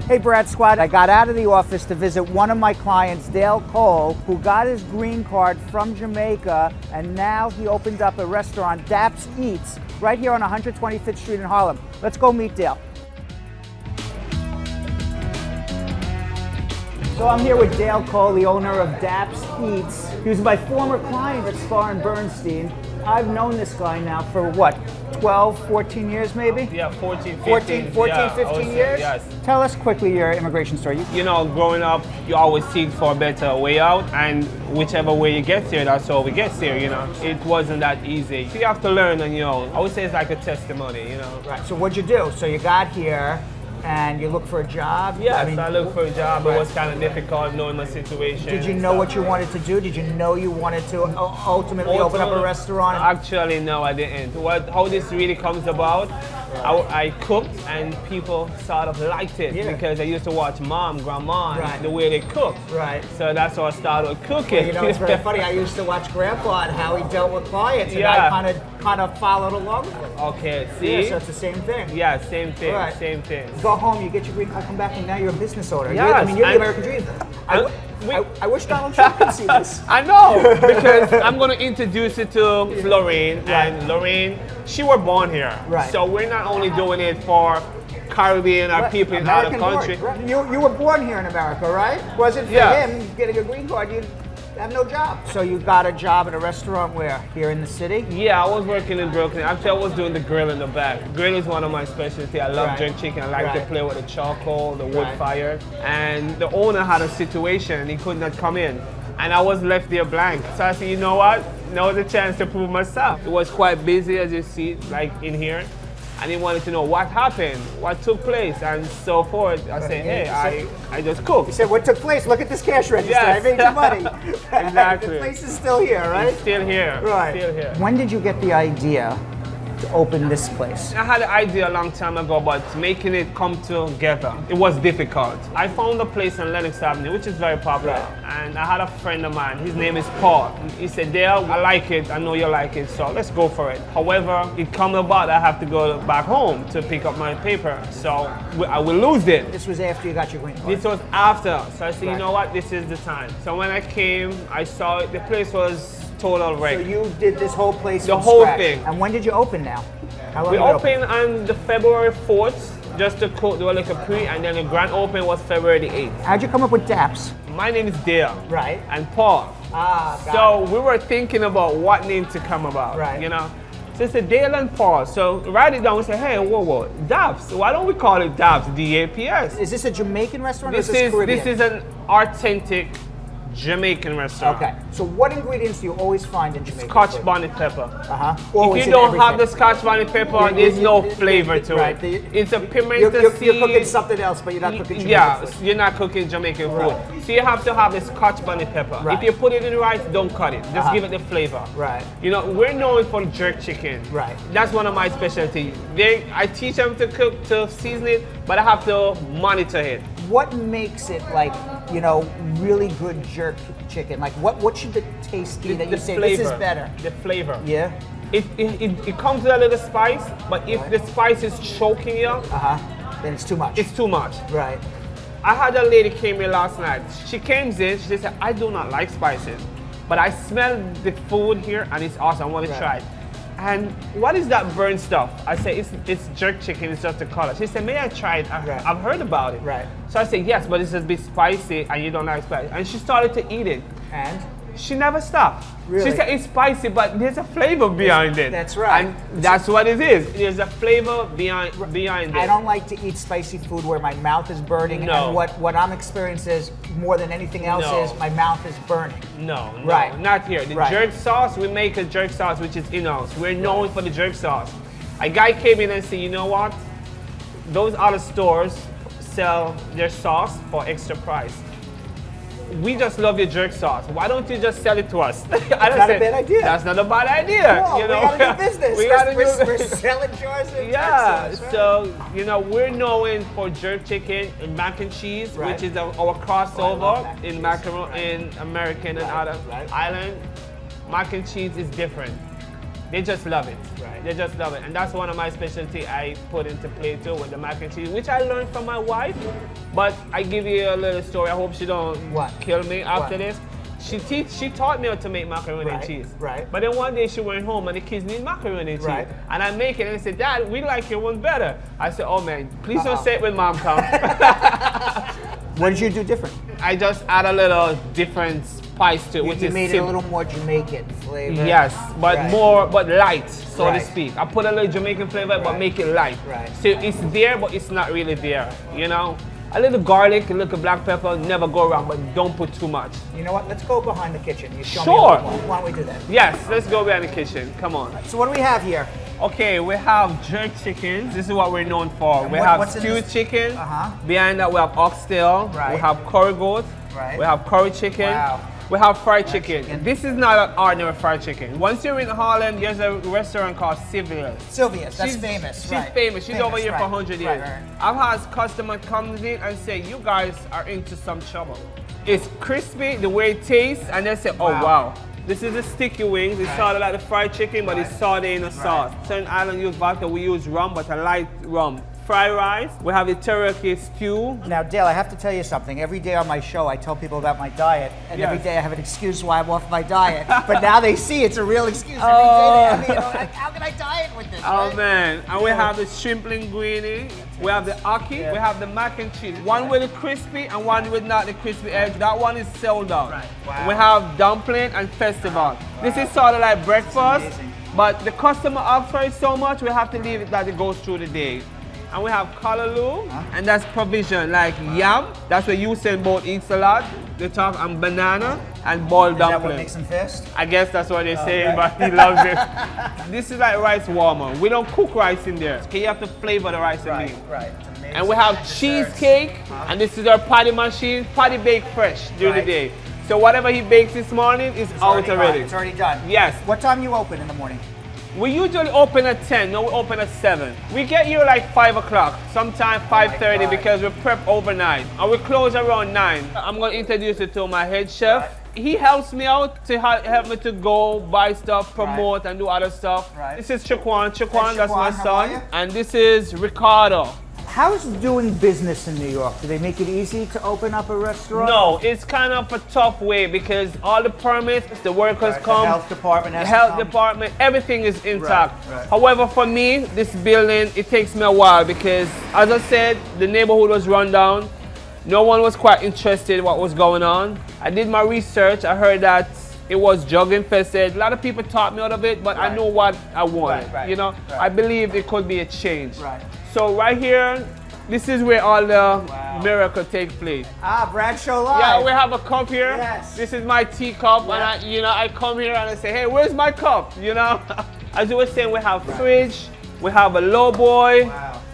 Hey Brad Squad, I got out of the office to visit one of my clients, Dale Cole, who got his green card from Jamaica, and now he opened up a restaurant, Daps Eats, right here on 125th Street in Harlem. Let's go meet Dale. So I'm here with Dale Cole, the owner of Daps Eats. He was my former client at Spar Bernstein. I've known this guy now for what, 12, 14 years maybe? Yeah, 14, 15 years? Yes. Tell us quickly your immigration story. You know, growing up, you always seek for a better way out, and whichever way you get here, that's how we get here, you know. It wasn't that easy. So you have to learn, and you know, I would say it's like a testimony, you know. Right, so what'd you do? So you got here, and you look for a job? Yes, I looked for a job. Right. It was kind of difficult knowing my situation. Did you know what you wanted to do? Did you know you wanted to ultimately open up a restaurant? Actually, no, I didn't. How this really comes about, I cooked and people sort of liked it because I used to watch mom, grandma, the way they cook. Right. So that's how I started cooking. Well, you know, it's very funny. I used to watch Grandpa and how he dealt with clients, and I kind of followed along with it. Okay, see? Yeah, so it's the same thing. Yeah, same thing, same thing. Go home, you get your green card, come back, and now you're a business owner. Yes, I mean, you're the American dream. I wish Donald Trump could see this. I know, because I'm going to introduce you to Lorraine, and Lorraine, she was born here. Right. So we're not only doing it for Caribbean or people in other countries. Right. You were born here in America, right? Wasn't for him getting a green card, you'd have no job. So you got a job at a restaurant where? Here in the city? Yeah, I was working in Brooklyn. Actually, I was doing the grill in the back. Grill is one of my specialties. I love jerk chicken. I like to play with the charcoal, the wood fire. And the owner had a situation. He could not come in. And I was left there blank. So I said, you know what? Now's the chance to prove myself. It was quite busy, as you see, like in here. And he wanted to know what happened, what took place, and so forth. I said, hey, I just cooked. He said, what took place? Look at this cash register. Yes. I made you money. Exactly. The place is still here, right? It's still here. Right. Still here. When did you get the idea to open this place? I had an idea a long time ago, but making it come together, it was difficult. I found a place in Lenox Avenue, which is very popular. And I had a friend of mine, his name is Paul. He said, Dale, I like it, I know you like it, so let's go for it. However, it come about, I have to go back home to pick up my paper, so I will lose it. This was after you got your green card? This was after, so I said, you know what, this is the time. So when I came, I saw it, the place was total wreck. So you did this whole place The from whole scratch. thing. And when did you open now? How long We did you open? opened on the February 4th, just to cook, do like a pre, and then the grand open was February the 8th. How'd you come up with Daps? My name is Dale. Right. And Paul. Got it. We were thinking about what name to come about. Right. You know? So it's Dale and Paul. So write it down and say, hey, whoa, Daps. Why don't we call it Daps, D-A-P-S? Is this a Jamaican restaurant or This is this Caribbean? This is an authentic Jamaican restaurant. Okay. So what ingredients do you always find in Jamaican Scotch food? bonnet pepper. Always If you in don't have everything. the Scotch bonnet pepper, there's no flavor to it. It's a pimento seed. You're cooking something else, but you're not cooking Jamaican food. You're not cooking Jamaican food. So you have to have the Scotch bonnet pepper. Right. If you put it in the rice, don't cut it. Just give it the flavor. Right. You know, we're known for jerk chicken. Right. That's one of my specialties. I teach them to cook, to season it, but I have to monitor it. What makes it like, you know, really good jerk chicken? Like what should the taste be that you say flavor, this is better? The flavor. Yeah? It comes with a little spice, but if the spice is choking you, then it's too much. it's too much. Right. I had a lady came here last night. She came in, she said, I do not like spices, but I smell the food here and it's awesome, I want to try it. And what is that burnt stuff? I said, it's jerk chicken, it's just the color. She said, may I try it? I've heard about it. Right. So I said, yes, but it's a bit spicy and you don't like spice. And she started to eat it. And? She never stopped. Really? She said it's spicy, but there's a flavor behind it. That's right. And that's what it is. There's a flavor behind it. I don't like to eat spicy food where my mouth is burning. No. And what I'm experiencing is, more than anything else, is my mouth is burning. No, Right. Not here. The jerk sauce, we make a jerk sauce which is in-house. We're known for the jerk sauce. A guy came in and said, you know what? Those other stores sell their sauce for extra price. We just love your jerk sauce. Why don't you just sell it to us? That's not a bad idea. That's not a bad idea. Cool. You know? We gotta do business. We're selling jars of jerk sauce, right? So, you know, we're known for jerk chicken and mac and cheese, which is our crossover in macaroni in American and other island. Mac and cheese is different. They just love it. Right. They just love it. And that's one of my specialty I put into play too with the mac and cheese, which I learned from my wife. But I give you a little story. I hope she don't kill me after this. She taught me how to make macaroni and cheese. Right. But then one day she went home and the kids need macaroni and cheese. Right. And I make it and they said, Dad, we like your one better. I said, oh man, please don't say it when Mom comes. What did you do different? I just add a little different spice to it, which You is made it a little more Jamaican flavor. Yes, but more, but light, so to Right. speak. I put a little Jamaican flavor, but make it light. Right. So it's there, but it's not really there, you know? A little garlic, a little black pepper, never go wrong, but don't put too much. You know what? Let's go behind the kitchen. You show Sure. me why don't we do that? Yes, let's go behind the kitchen, come on. So what do we have here? Okay, we have jerk chickens. This is what we're known for. And We have what's in stewed this? chicken. Uh-huh. Behind that, we have oxtail. Right. We have curry goat. Right. We have curry chicken. Wow. We have fried chicken. chicken. This is not an ordinary fried chicken. Once you're in Harlem, there's a restaurant called Sylvia's. Sylvia's, that's famous. She's right. famous. She's over here for 100 years. Right. I've had customers come in and say, you guys are into some trouble. It's crispy, the way it tastes, and they say, oh wow. This is the sticky wings. It's sort of like the fried chicken, but it's sauteed in a sauce. Certain islands use vodka, we use rum, but a light rum. Fried rice, we have a teriyaki stew. Now, Dale, I have to tell you something. Every day on my show, I tell people about my diet, and every day I have an excuse why I'm off my diet. But now they see it's a real excuse every day. I mean, like, how can I diet with this? Oh right? man, and we have the shrimp linguine, we have the aki, we have the mac and cheese. One with the crispy and one with not the crispy edge. That one is sold out. Right. Wow. We have dumpling and festival. This is sort of like breakfast, amazing. but the customer asks for it so much, we have to leave it that it goes through the day. And we have callaloo, and that's provision, like yam. That's what Usain Bolt eats a lot. They talk and banana and boiled Is that dumpling. what makes them fast? I guess that's what they say, okay. but he loves it. This is like rice warmer. We don't cook rice in there. Okay, you have to flavor the rice and meat. Right. It's amazing. And we have cheesecake, and this is our patty machine. Patty baked fresh during the day. So whatever he bakes this morning is out already. It's already done. Yes. What time you open in the morning? We usually open at 10, no, we open at 7. We get here like 5 o'clock, sometimes 5:30 because we prep overnight. And we close around 9. I'm gonna introduce you to my head chef. Right. He helps me out to help me to go buy stuff, promote, and do other stuff. Right. This is Shaquan. Shaquan, Hey, that's my Shaquan, how are son. you? And this is Ricardo. How's doing business in New York? Do they make it easy to open up a restaurant? No, it's kind of a tough way because all the permits, the workers come. The health department has The health to come. department, everything is intact. Right. However, for me, this building, it takes me a while because, as I said, the neighborhood was run down. No one was quite interested in what was going on. I did my research. I heard that it was drug infested. A lot of people taught me out of it, but I know what I wanted. Right. You know, I believe it could be a change. Right. So right here, this is where all the miracle take place. Ah, Bradshaw Live. Yeah, we have a cup here. Yes. This is my teacup, and I come here and I say, hey, where's my cup? You know, as you were saying, we have fridge, we have a low boy,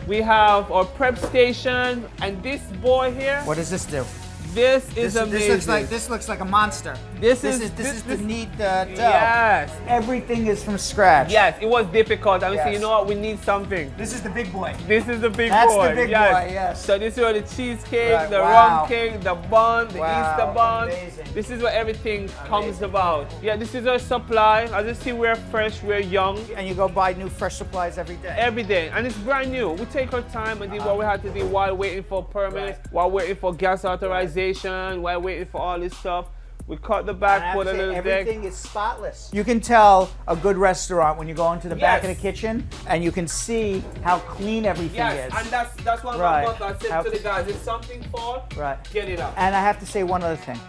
we have our prep station, and this boy here. What does this do? This is amazing. This looks like a monster. This is is the neat dough. Yes. Everything is from scratch. Yes, it was difficult. And we Yes. said, you know what, we need something. This is the big boy. This is the big That's boy. the big boy, yes. So this is where the cheesecake, Right, the wow. rum cake, the bun, the Wow, Easter bun. amazing. This is where everything comes about. Yeah, this is our supply. As you see, we're fresh, we're young. And you go buy new fresh supplies every day. Every day, and it's brand new. We take our time and do what we have to do while waiting for permits, while waiting for gas authorization, while waiting for all this stuff. We cut the back, And I put a have to say, little deck. everything is spotless. You can tell a good restaurant when you go into the back of the Yes. kitchen and you can see how clean everything Yes, is. and that's one of Right. my motto. I said How- to the guys, if something falls, Right. get it up. And I have to say one other thing.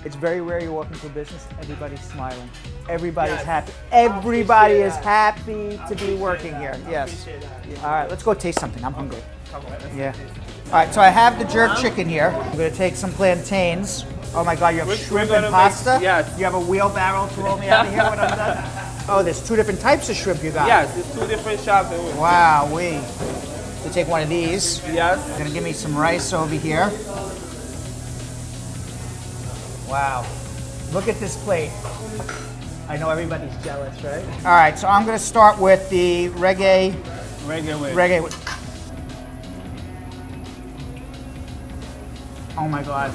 It's very rare you walk into a business, everybody's smiling. Everybody's Yes. happy. Everybody is that. happy to be working here. Yes. All right, let's go taste something. I'm hungry. Come on, let's Yeah. All right, so I have the jerk chicken here. I'm gonna take some plantains. Oh my God, you have We're shrimp gonna and make- pasta? yes. You have a wheelbarrow to roll me out of here when I'm done? Oh, there's 2 different types of shrimp you got. Yes, it's 2 different shops. Wow, So take one of these. Yes. You're gonna give me some rice over here. Wow. Look at this plate. I know everybody's jealous, right? All right, so I'm gonna start with the reggae. Reggae. Oh my God.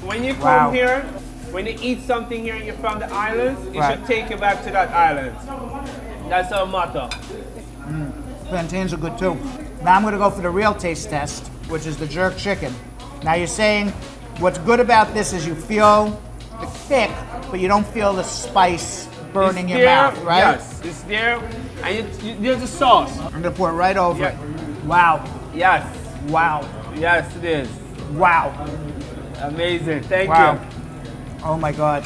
When you come Wow. here, when you eat something here and you're from the islands, it Right. should take you back to that island. That's our motto. Plantains are good too. Now I'm gonna go for the real taste test, which is the jerk chicken. Now you're saying what's good about this is you feel the kick, but you don't feel the spice burning It's your there, mouth, right? Yes, it's there. And there's a sauce. I'm gonna pour it right over Yeah. it. Wow, Yes, wow, yes it is. wow, Amazing, thank wow. you. Oh my God.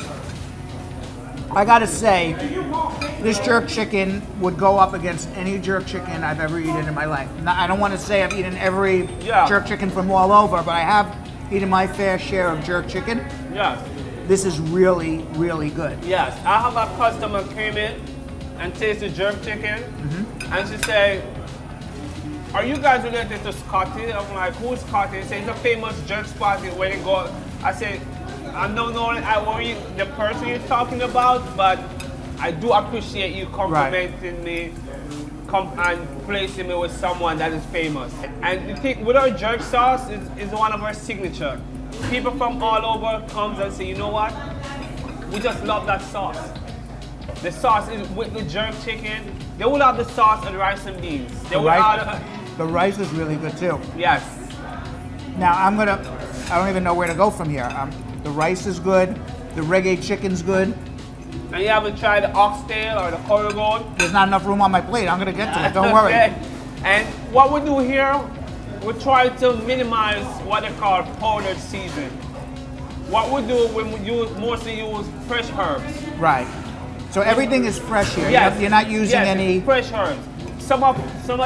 I gotta say, this jerk chicken would go up against any jerk chicken I've ever eaten in my life. Now, I don't want to say I've eaten every Yeah. jerk chicken from all over, but I have eaten my fair share of jerk chicken. Yes, This is really, really good. yes. I have a customer came in and tasted jerk chicken, and she said, "Are you guys related to Scotty?" I'm like, "Who's Scotty?" She said, "It's a famous jerk spot where they go." I said, "I don't know the person you're talking about, but I do appreciate you complimenting me and placing me with someone that is famous." And the thing with our jerk sauce is one of our signature. People from all over comes and say, "You know what? We just love that sauce." The sauce is with the jerk chicken. They will have the sauce and rice and beans. They will add, The rice is really good too. yes. Now I don't even know where to go from here. The rice is good, the reggae chicken's good. And you haven't tried the oxtail or the curry goat? There's not enough room on my plate. I'm gonna get to it, don't worry. Okay. And what we do here, we try to minimize what they call powdered season. What we do, we mostly use fresh herbs. Right. So everything is fresh here. Yes. You're not using Yes, any. fresh herbs. Some of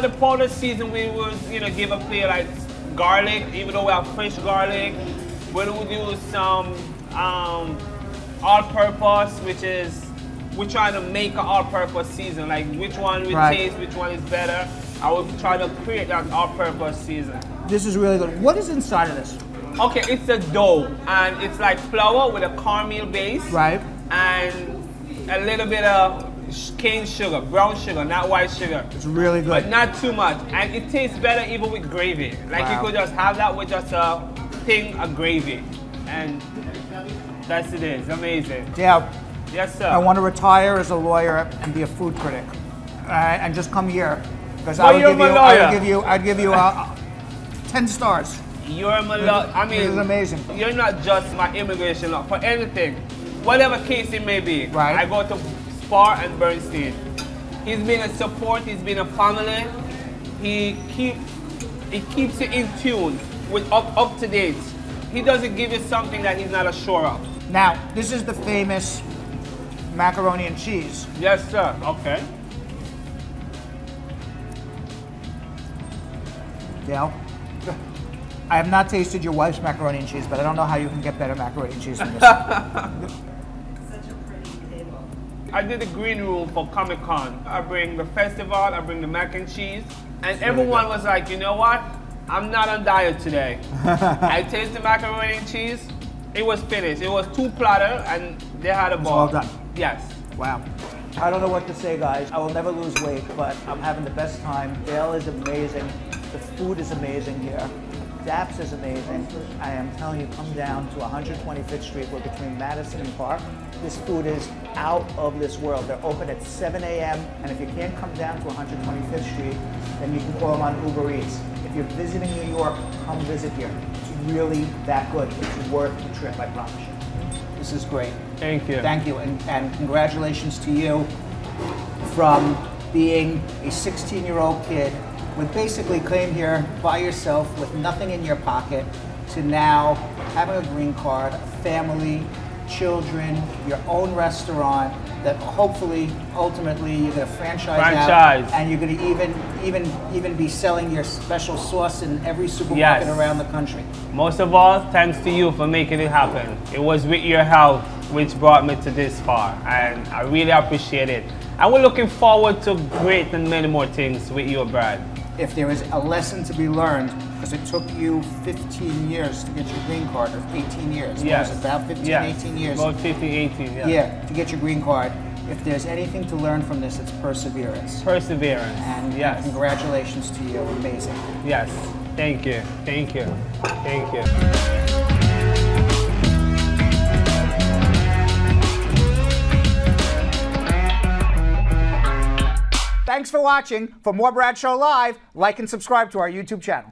the powdered season we would give a play like garlic, even though we have fresh garlic. We would use some all-purpose, which is we try to make an all-purpose season. Like which one we taste, which one is better. I would try to create that all-purpose season. This is really good. What is inside of this? Okay, it's a dough, and it's like flour with a cornmeal base, Right. and a little bit of cane sugar, brown sugar, not white sugar. It's really good. But not too much. And it tastes better even with gravy. Like you Wow. could just have that with just a thing of gravy. And that's it is. Amazing. Yeah. Yes, sir. I want to retire as a lawyer and be a food critic. And just come here. Because Well, you're my lawyer. I'd give you 10 stars. You're my love. I mean, This is amazing. You're not just my immigration law. For anything, whatever case it may be, Right. I go to Spar and Bernstein. He's been a support. He's been a family. He keeps you in tune with up to date. He doesn't give you something that he's not sure of. Now, this is the famous macaroni and cheese. Yes, sir. Okay. Dale, I have not tasted your wife's macaroni and cheese, but I don't know how you can get better macaroni and cheese than this. I did the green room for Comic Con. I bring the festival, I bring the mac and cheese, and everyone was like, "You know what? I'm not on diet today." I tasted macaroni and cheese. It was finished. It was 2 platters, and they had a ball. all done. Yes. Wow. I don't know what to say, guys. I will never lose weight, but I'm having the best time. Dale is amazing. The food is amazing here. Daps is amazing. I am telling you, come down to 125th Street. We're between Madison and Park. This food is out of this world. They're open at 7 a.m. And if you can't come down to 125th Street, then you can call them on Uber Eats. If you're visiting New York, come visit here. It's really that good. It's worth the trip, I promise you. This is great. Thank you. Thank you, and congratulations to you from being a 16-year-old kid with basically came here by yourself with nothing in your pocket to now having a green card, a family, children, your own restaurant that hopefully, ultimately, you're going to franchise out, and you're going to even be selling your special sauce in every supermarket around the country. Most of all, thanks to you for making it happen. It was with your help which brought me to this far, and I really appreciate it. And we're looking forward to great and many more things with you, Brad. If there is a lesson to be learned, because it took you 15 years to get your green card, or 18 years. Yes. Was it about 15, yes. 18 years? About 15, 18, yeah. Yeah, to get your green card. If there's anything to learn from this, it's perseverance. Perseverance. And yes. Congratulations to you. Amazing. Yes. Thank you. Thank you. Thank you. Thanks for watching. For more Brad Show Live, like and subscribe to our YouTube channel.